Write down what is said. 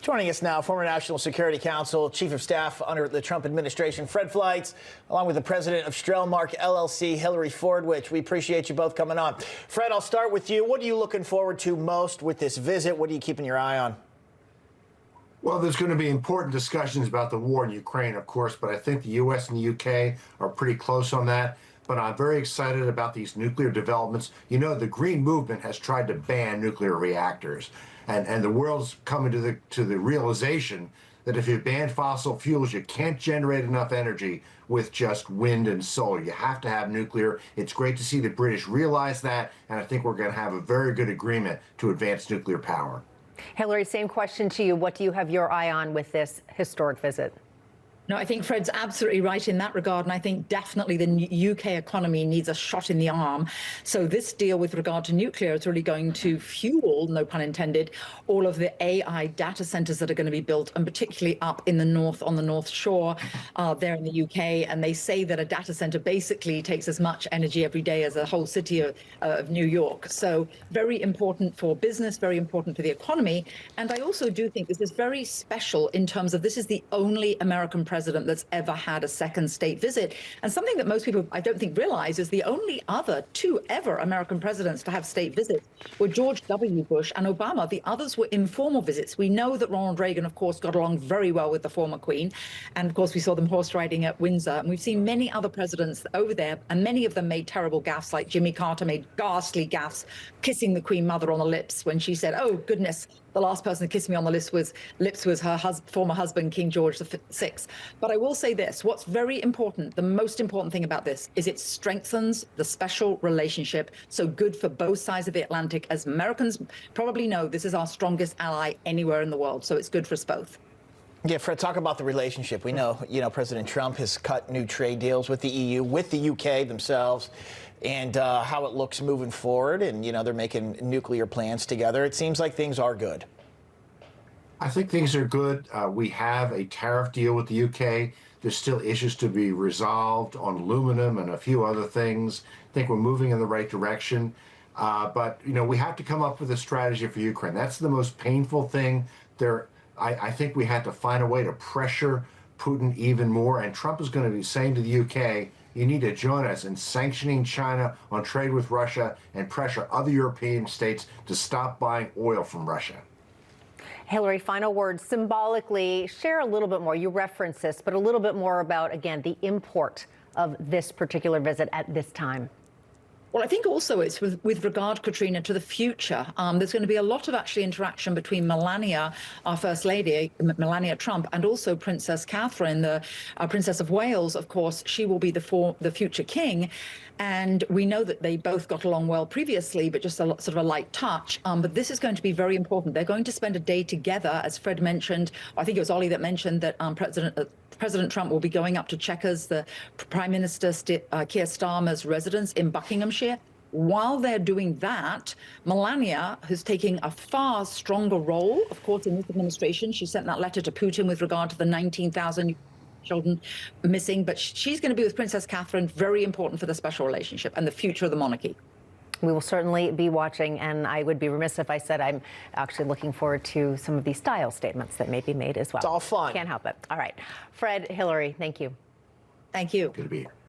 Joining us now, former National Security Council, Chief of Staff under the Trump administration, Fred Fleitz, along with the president of Strelmark LLC, Hillary Fordwich. We appreciate you both coming on. Fred, I'll start with you. What are you looking forward to most with this visit? What are you keeping your eye on? Well, there's going to be important discussions about the war in Ukraine, of course, but I think the U.S. and the U.K. are pretty close on that. But I'm very excited about these nuclear developments. You know, the Green Movement has tried to ban nuclear reactors, and the world's coming to the realization that if you ban fossil fuels, you can't generate enough energy with just wind and solar. You have to have nuclear. It's great to see the British realize that, and I think we're going to have a very good agreement to advance nuclear power. Hillary, same question to you. What do you have your eye on with this historic visit? No, I think Fred's absolutely right in that regard. And I think definitely the UK economy needs a shot in the arm. So this deal with regard to nuclear is really going to fuel, no pun intended, all of the AI data centers that are going to be built, and particularly up in the north, on the North Shore there in the UK. And they say that a data center basically takes as much energy every day as a whole city of New York. So very important for business, very important for the economy. And I also do think this is very special in terms of this is the only American president that's ever had a second state visit. And something that most people, I don't think, realize is the only other two ever American presidents to have state visits were George W. Bush and Obama. The others were informal visits. We know that Ronald Reagan, of course, got along very well with the former queen. And of course, we saw them horse riding at Windsor. And we've seen many other presidents over there, and many of them made terrible gaffes, like Jimmy Carter made ghastly gaffes, kissing the Queen Mother on the lips when she said, "Oh, goodness, the last person to kiss me on the lips was her former husband, King George VI." But I will say this, what's very important, the most important thing about this is it strengthens the special relationship. So good for both sides of the Atlantic. As Americans probably know, this is our strongest ally anywhere in the world. So it's good for us both. Yeah, Fred, talk about the relationship. We know, President Trump has cut new trade deals with the EU, with the UK themselves, and how it looks moving forward. And, they're making nuclear plans together. It seems like things are good. I think things are good. We have a tariff deal with the UK. There's still issues to be resolved on aluminum and a few other things. I think we're moving in the right direction. But, we have to come up with a strategy for Ukraine. That's the most painful thing. I think we had to find a way to pressure Putin even more. And Trump is going to be saying to the UK, you need to join us in sanctioning China on trade with Russia and pressure other European states to stop buying oil from Russia. Hillary, final word. Symbolically, share a little bit more. You referenced this, but a little bit more about, again, the import of this particular visit at this time. Well, I think also it's with regard, Katrina, to the future. There's going to be a lot of actually interaction between Melania, our First Lady, Melania Trump, and also Princess Catherine, the Princess of Wales. Of course, she will be the future king. And we know that they both got along well previously, but just sort of a light touch. But this is going to be very important. They're going to spend a day together, as Fred mentioned. I think it was Ollie that mentioned that President Trump will be going up to Chequers, the Prime Minister Keir Starmer's residence in Buckinghamshire. While they're doing that, Melania, who's taking a far stronger role, of course, in this administration. She sent that letter to Putin with regard to the 19,000 children missing. But she's going to be with Princess Catherine, very important for the special relationship and the future of the monarchy. We will certainly be watching, and I would be remiss if I said I'm actually looking forward to some of these style statements that may be made as well. It's all fun. Can't help it. All right. Fred, Hillary, thank you. Thank you. Good to be here.